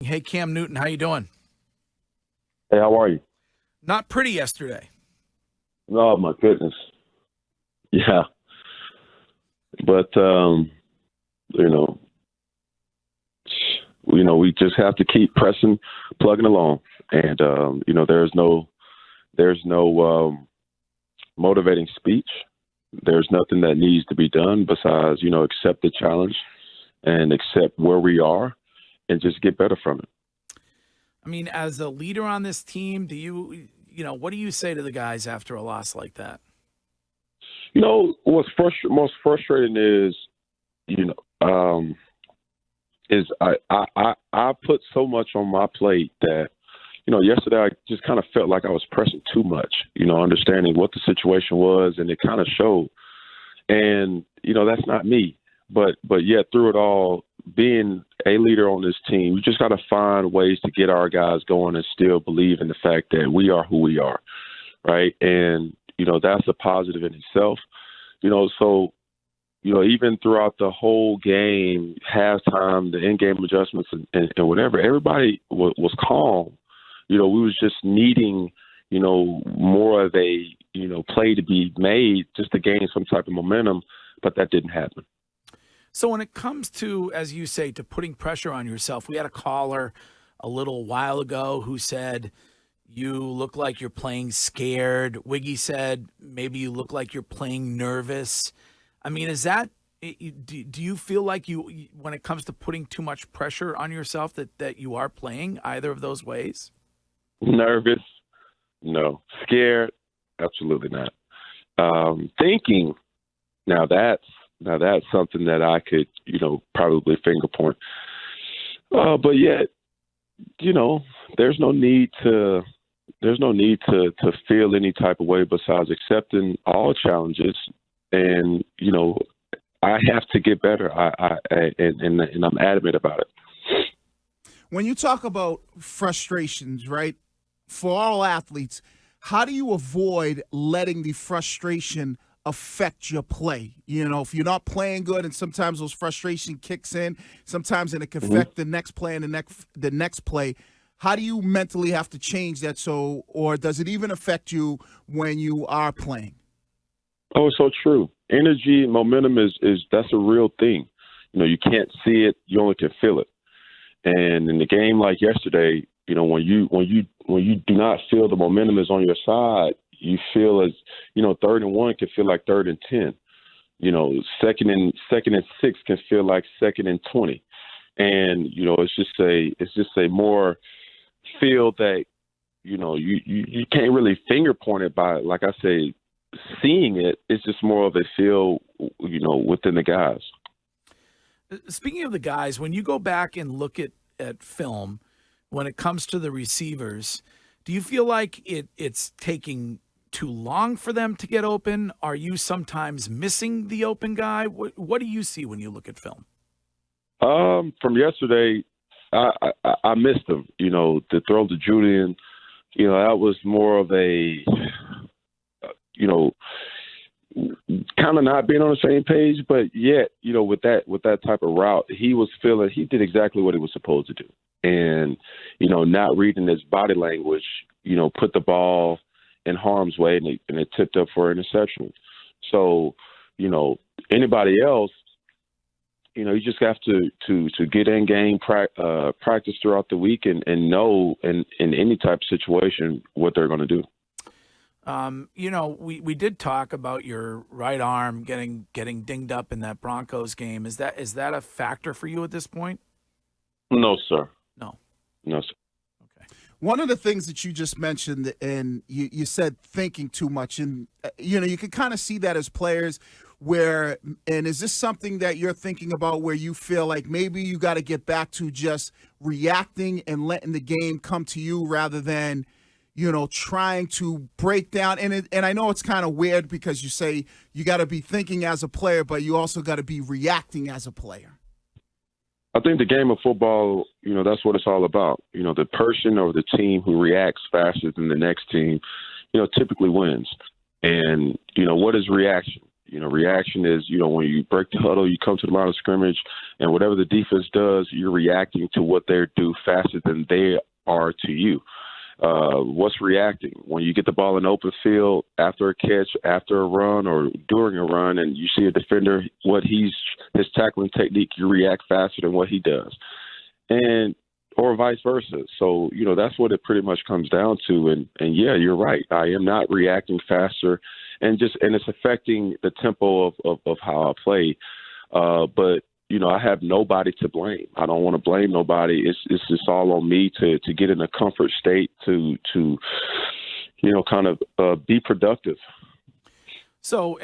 Hey, Cam Newton, how you doing? Hey, how are you? Not pretty yesterday. Oh my goodness. Yeah. But you know, we just have to keep pressing, plugging along. And there's no motivating speech. There's nothing that needs to be done besides, accept the challenge and accept where we are and just get better from it. I mean, as a leader on this team, what do you say to the guys after a loss like that? What's most frustrating is, you know, is I put so much on my plate that, yesterday I just kind of felt like I was pressing too much, understanding what the situation was, and it kind of showed. And, that's not me. But yet through it all, being a leader on this team, you just got to find ways to get our guys going and still believe in the fact that we are who we are, right? And, that's a positive in itself. So even throughout the whole game, halftime, the in-game adjustments, and whatever, everybody was calm. We was just needing, more of a, play to be made just to gain some type of momentum, but that didn't happen. So when it comes to, as you say, to putting pressure on yourself, we had a caller a little while ago who said, you look like you're playing scared. Wiggy said, maybe you look like you're playing nervous. I mean, is that, do you feel like when it comes to putting too much pressure on yourself, that you are playing either of those ways? Nervous? No. Scared? Absolutely not. Thinking? Now that's something that I could, probably finger point. But yet, there's no need to feel any type of way besides accepting all challenges. And, I have to get better. And I'm adamant about it. When you talk about frustrations, right, for all athletes, how do you avoid letting the frustration affect your play? If you're not playing good and sometimes those frustration kicks in, sometimes and it can affect the next play and the next play. How do you mentally have to change that or does it even affect you when you are playing? Oh, it's so true. Energy, momentum is that's a real thing. You can't see it, you only can feel it. And in the game like yesterday, when you do not feel the momentum is on your side, you feel as, 3rd and 1 can feel like 3rd and 10. Second and 6 can feel like 2nd and 20. And, it's just a more feel that, you can't really finger point it by, like I say, seeing it. It's just more of a feel, within the guys. Speaking of the guys, when you go back and look at film, when it comes to the receivers, do you feel like it's taking too long for them to get open? Are you sometimes missing the open guy? What do you see when you look at film? From yesterday, I missed him. To throw to Julian, that was more of a, kind of not being on the same page, but yet, with that type of route, he did exactly what he was supposed to do. And, not reading his body language, put the ball in harm's way and it tipped up for interception. So, anybody else, you just have to get in game practice throughout the week and know in any type of situation what they're going to do. We did talk about your right arm getting dinged up in that Broncos game. Is that a factor for you at this point? No, sir. No, sir. Okay. One of the things that you just mentioned, and you said thinking too much, and you can kind of see that as players. And is this something that you're thinking about where you feel like maybe you got to get back to just reacting and letting the game come to you rather than trying to break down. And I know it's kind of weird because you say you got to be thinking as a player, but you also got to be reacting as a player. I think the game of football, that's what it's all about. The person or the team who reacts faster than the next team, typically wins. And, what is reaction? Reaction is, when you break the huddle, you come to the line of scrimmage, and whatever the defense does, you're reacting to what they do faster than they are to you. What's reacting? When you get the ball in open field after a catch, after a run, or during a run, and you see a defender, his tackling technique, you react faster than what he does. Or vice versa. So, that's what it pretty much comes down to. And yeah, you're right. I am not reacting faster, and it's affecting the tempo of how I play. But, I have nobody to blame. I don't want to blame nobody. It's just all on me to get in a comfort state to kind of be productive. So,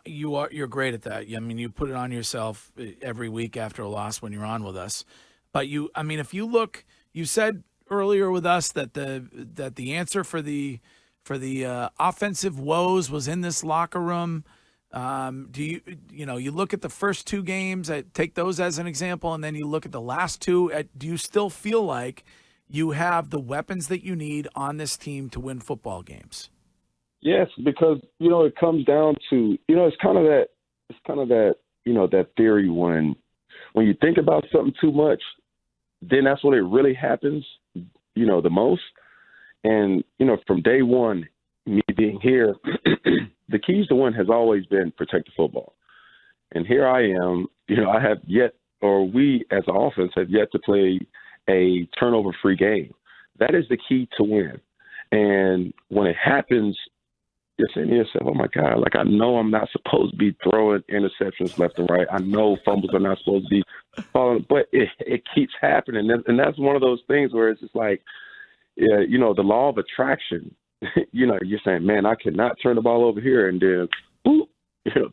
you're great at that. I mean, you put it on yourself every week after a loss when you're on with us. But if you look, you said earlier with us that the answer for the offensive woes was in this locker room. Do you look at the first two games, take those as an example, and then you look at the last two. Do you still feel like you have the weapons that you need on this team to win football games? Yes, because it comes down to it's kind of that that theory when you think about something too much, then that's when it really happens, the most. And, from day one, me being here, the keys to win has always been protect the football. And here I am, I have yet, or we as an offense have yet to play a turnover-free game. That is the key to win. And when it happens, you're saying to yourself, oh, my God, I know I'm not supposed to be throwing interceptions left and right. I know fumbles are not supposed to be falling, but it keeps happening. And that's one of those things where it's just like, the law of attraction. You're saying, man, I cannot turn the ball over here. And then, boop,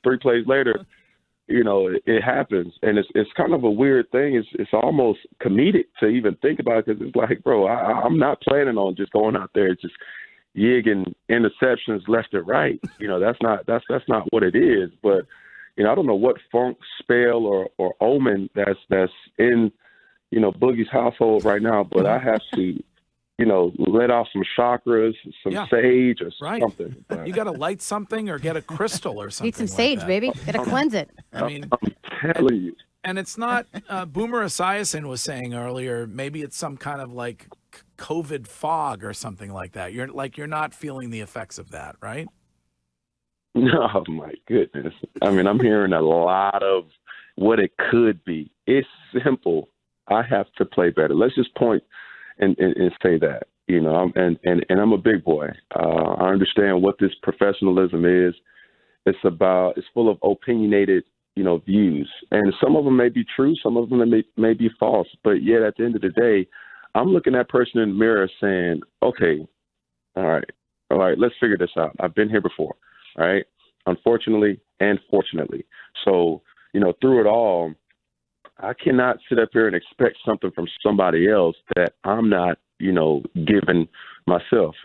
3 plays later, it happens. And it's kind of a weird thing. It's almost comedic to even think about it, because it's like, bro, I'm not planning on just going out there just yigging interceptions left and right. That's not what it is. But I don't know what funk, spell, or omen that's in Boogie's household right now. But I have to let off some chakras, some sage, or something. You got to light something or get a crystal or something. Eat some sage, like baby. Got to cleanse it. I mean, I'm telling you. And it's not. Boomer Esiason was saying earlier, maybe it's some kind of like COVID fog or something like that. You're not feeling the effects of that, right? No, my goodness. I mean, I'm hearing a lot of what it could be. It's simple. I have to play better. Let's just point and say that. And I'm a big boy. I understand what this professionalism is. It's full of opinionated, views, and some of them may be true, some of them may be false. But yet, at the end of the day, I'm looking at that person in the mirror saying, okay, all right, let's figure this out. I've been here before, all right? Unfortunately and fortunately. So, through it all, I cannot sit up here and expect something from somebody else that I'm not, giving myself.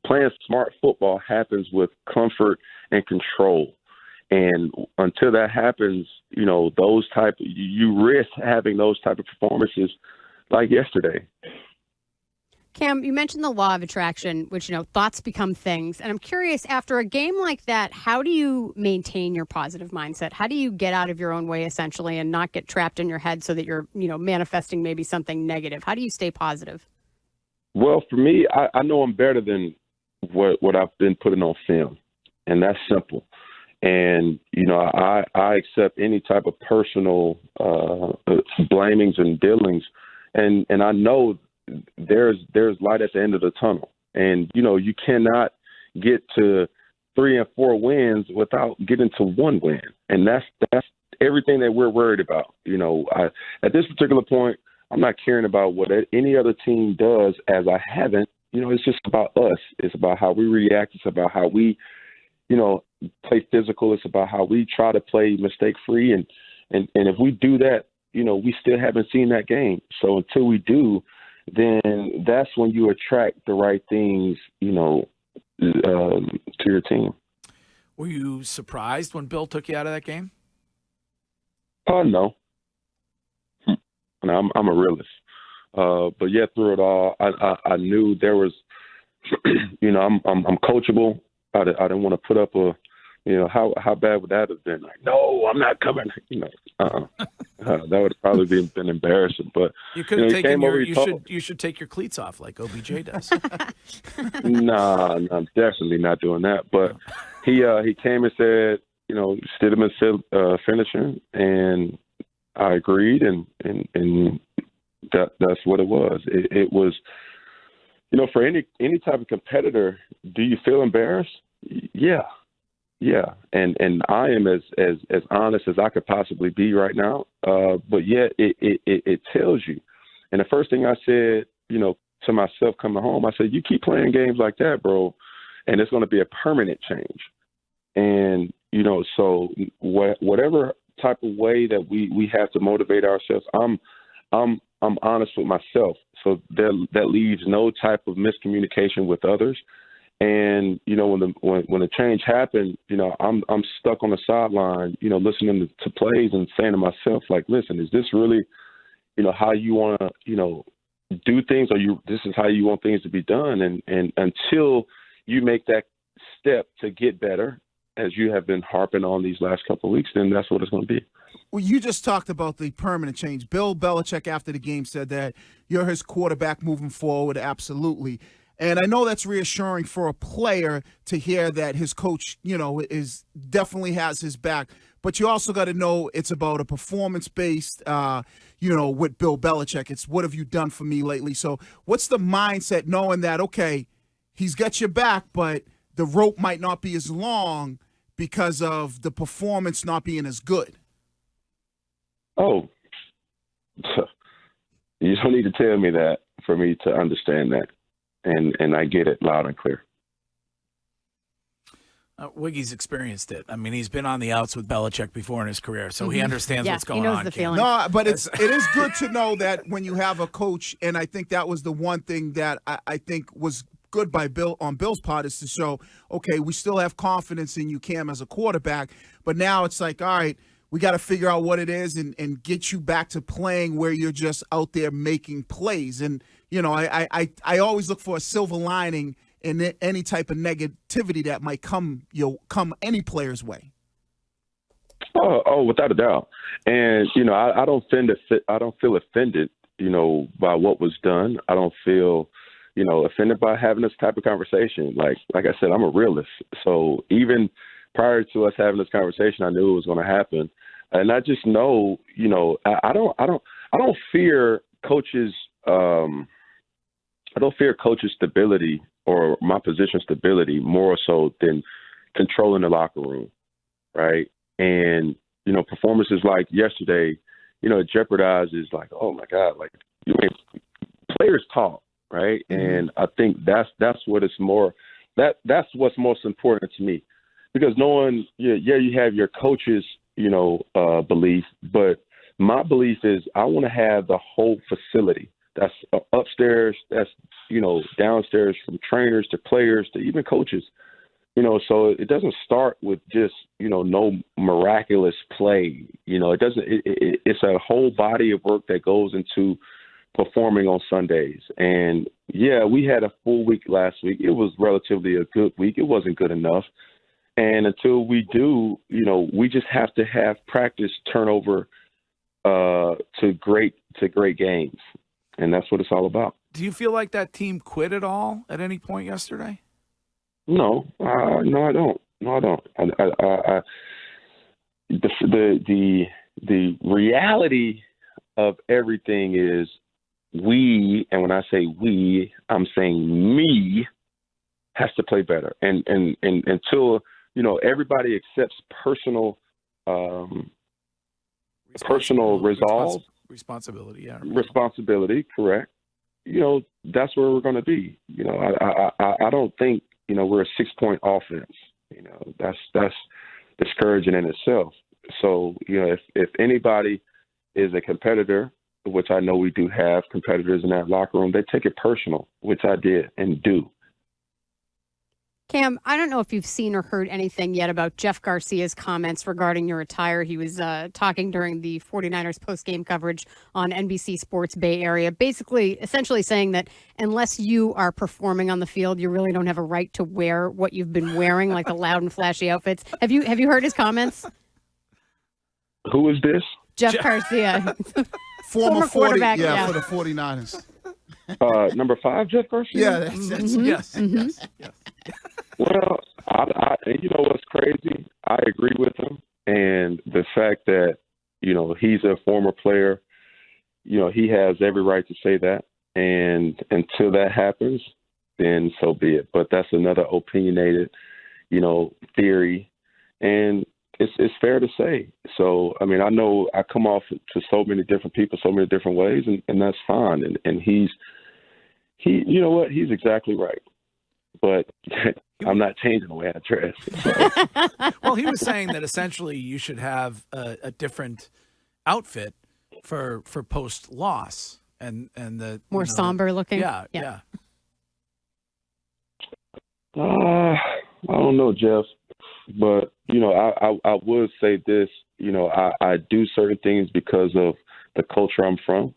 Playing smart football happens with comfort and control. And until that happens, you risk having those type of performances like yesterday. Cam, you mentioned the law of attraction, which, thoughts become things. And I'm curious, after a game like that, how do you maintain your positive mindset? How do you get out of your own way, essentially, and not get trapped in your head so that you're, manifesting maybe something negative? How do you stay positive? Well, for me, I know I'm better than what I've been putting on film, and that's simple. And, I accept any type of personal blamings and dealings, and I know there's light at the end of the tunnel. And, you cannot get to 3 and 4 wins without getting to 1 win. And that's everything that we're worried about. At this particular point, I'm not caring about what any other team does, as I haven't. It's just about us. It's about how we react. It's about how we, play physical. It's about how we try to play mistake-free. And if we do that, we still haven't seen that game. So until we do, then that's when you attract the right things, to your team. Were you surprised when Bill took you out of that game? No. I'm a realist. But yeah, through it all, I knew there was, I'm coachable. I didn't want to put up a how bad would that have been? Like, no, I'm not coming. That would have probably been embarrassing. But You could have taken over, you should take your cleats off like OBJ does. Nah, I'm definitely not doing that. But he came and said, Stidham is finishing, and I agreed, and that's what it was. It was, for any type of competitor, do you feel embarrassed? Yeah. And I am as honest as I could possibly be right now. But yeah, it tells you. And the first thing I said, to myself coming home, I said, you keep playing games like that, bro, and it's going to be a permanent change. And, so whatever type of way that we have to motivate ourselves, I'm honest with myself. So that leaves no type of miscommunication with others. And, when the change happened, I'm stuck on the sideline, listening to plays and saying to myself, like, listen, is this really, how you want to, do things, or this is how you want things to be done? And until you make that step to get better, as you have been harping on these last couple of weeks, then that's what it's going to be. Well, you just talked about the permanent change. Bill Belichick, after the game, said that you're his quarterback moving forward. Absolutely. And I know that's reassuring for a player to hear that his coach, is definitely has his back. But you also got to know it's about a performance-based, with Bill Belichick. It's what have you done for me lately? So what's the mindset knowing that, okay, he's got your back, but the rope might not be as long because of the performance not being as good? Oh, you don't need to tell me that for me to understand that. And I get it loud and clear. Wiggy's experienced it. I mean, he's been on the outs with Belichick before in his career, so he understands what's going on. He knows the feeling. No, but it is good to know that when you have a coach, and I think that was the one thing that I think was good by Bill on Bill's part, is to show, okay, we still have confidence in you, Cam, as a quarterback, but now it's like, all right, we got to figure out what it is and get you back to playing where you're just out there making plays. And, I always look for a silver lining in any type of negativity that might come any player's way. Oh, without a doubt. And, I don't feel offended, by what was done. I don't feel, offended by having this type of conversation. Like I said, I'm a realist. So even prior to us having this conversation, I knew it was going to happen. And I just know, I don't fear coaches. I don't fear coaches' stability or my position stability more so than controlling the locker room, right? And, performances like yesterday, it jeopardizes, like, oh my God, like, players talk, right? Mm-hmm. And I think that's what it's more, that's what's most important to me, because knowing, you have your coach's, belief, but my belief is I want to have the whole facility. That's upstairs, that's, downstairs, from trainers to players to even coaches, so it doesn't start with just, no miraculous play. It doesn't, it's a whole body of work that goes into performing on Sundays. And yeah, we had a full week last week. It was relatively a good week. It wasn't good enough. And until we do, we just have to have practice turnover to great games. And that's what it's all about. Do you feel like that team quit at all at any point yesterday? No, I don't. No, I don't. The reality of everything is we, and when I say we, I'm saying me, has to play better. And until, everybody accepts personal resolve. Responsibility, yeah. Responsibility, correct. That's where we're going to be. I don't think, we're a 6-point offense. That's discouraging in itself. So, if anybody is a competitor, which I know we do have competitors in that locker room, they take it personal, which I did and do. Cam, I don't know if you've seen or heard anything yet about Jeff Garcia's comments regarding your attire. He was talking during the 49ers post-game coverage on NBC Sports Bay Area, essentially saying that unless you are performing on the field, you really don't have a right to wear what you've been wearing, like the loud and flashy outfits. Have you heard his comments? Who is this? Jeff Garcia. Former quarterback, for the 49ers. Number 5, Jeff Garcia? Yeah, that's Yes. Well, I you know what's crazy? I agree with him. And the fact that, he's a former player, he has every right to say that. And until that happens, then so be it. But that's another opinionated, theory. And it's fair to say. So, I mean, I know I come off to so many different people, so many different ways, and that's fine. And he, you know what? He's exactly right. But I'm not changing the way I dress. So. Well, he was saying that essentially you should have a different outfit for post loss and the More somber looking. Yeah. I don't know, Jeff, but I would say this. I do certain things because of the culture I'm from.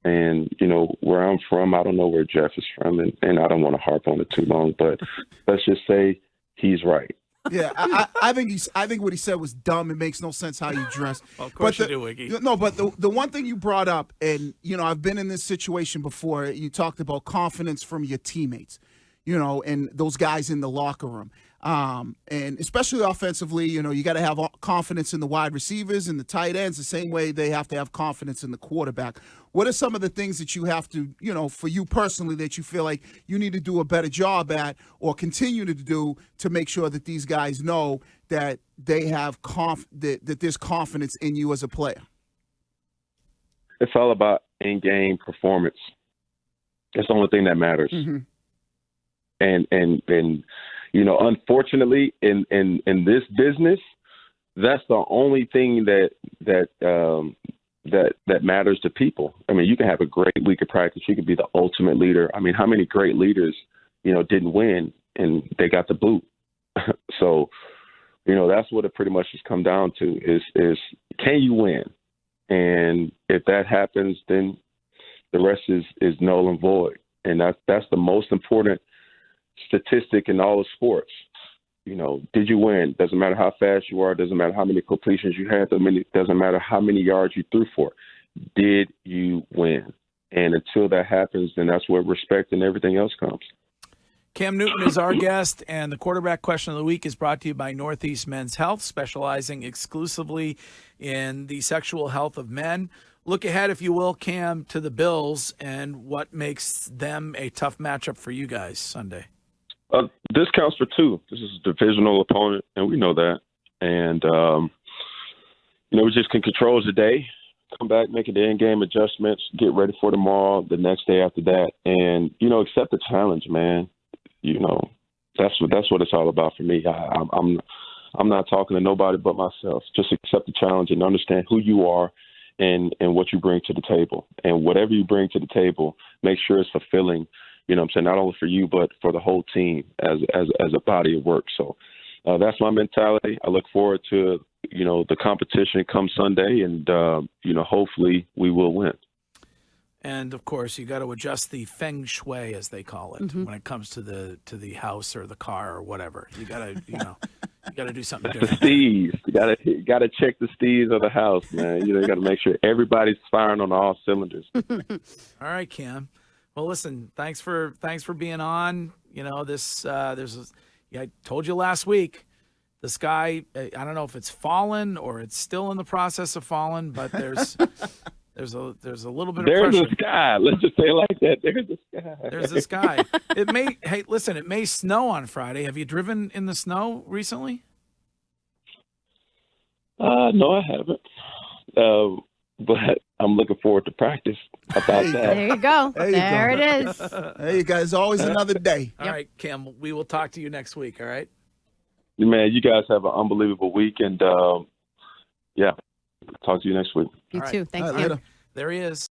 And, where I'm from, I don't know where Jeff is from, and I don't want to harp on it too long, but let's just say he's right. Yeah, I think what he said was dumb. It makes no sense how you dress. Well, of course you do, Wiggy. No, but the one thing you brought up, and, I've been in this situation before, you talked about confidence from your teammates, and those guys in the locker room. And especially offensively, you got to have confidence in the wide receivers and the tight ends the same way they have to have confidence in the quarterback. What are some of the things that you have to, for you personally, that you feel like you need to do a better job at or continue to do to make sure that these guys know that they have that there's confidence in you as a player? It's all about in-game performance. It's the only thing that matters. Mm-hmm. And unfortunately, in this business, that's the only thing that matters to people. I mean, you can have a great week of practice. You can be the ultimate leader. I mean, how many great leaders, didn't win and they got the boot? So, that's what it pretty much has come down to is can you win? And if that happens, then the rest is null and void. And that's the most important statistic in all of sports. Did you win? Doesn't matter how fast you are. Doesn't matter how many completions you had. Doesn't matter how many yards you threw for. Did you win? And until that happens, then that's where respect and everything else comes. Cam Newton is our guest, and the quarterback question of the week is brought to you by Northeast Men's Health, specializing exclusively in the sexual health of men. Look ahead, if you will, Cam, to the Bills and what makes them a tough matchup for you guys Sunday. This counts for 2. This is a divisional opponent, and we know that. And, we just can control the day, come back, make the in-game adjustments, get ready for tomorrow, the next day after that, and, accept the challenge, man. That's what it's all about for me. I'm not talking to nobody but myself. Just accept the challenge and understand who you are and what you bring to the table. And whatever you bring to the table, make sure it's fulfilling, not only for you, but for the whole team as a body of work. So that's my mentality. I look forward to, the competition come Sunday, and, hopefully we will win. And of course, you got to adjust the feng shui, as they call it, when it comes to the house or the car or whatever. You got to, you got to do something different. The steez. You got to check the steez of the house, man. You got to make sure everybody's firing on all cylinders. All right, Cam. Well, listen, thanks for being on. I told you last week, the sky, I don't know if it's fallen or it's still in the process of falling, but there's a little bit of pressure. There's a sky. Let's just say it like that. There's a sky. There's a sky. It may snow on Friday. Have you driven in the snow recently? No, I haven't. But I'm looking forward to practice about that. There you go. There it is. There you go. There's always another day. All right, Cam, we will talk to you next week, all right? Man, you guys have an unbelievable week, and talk to you next week. You too. Thanks, All right, Cam. later. There he is.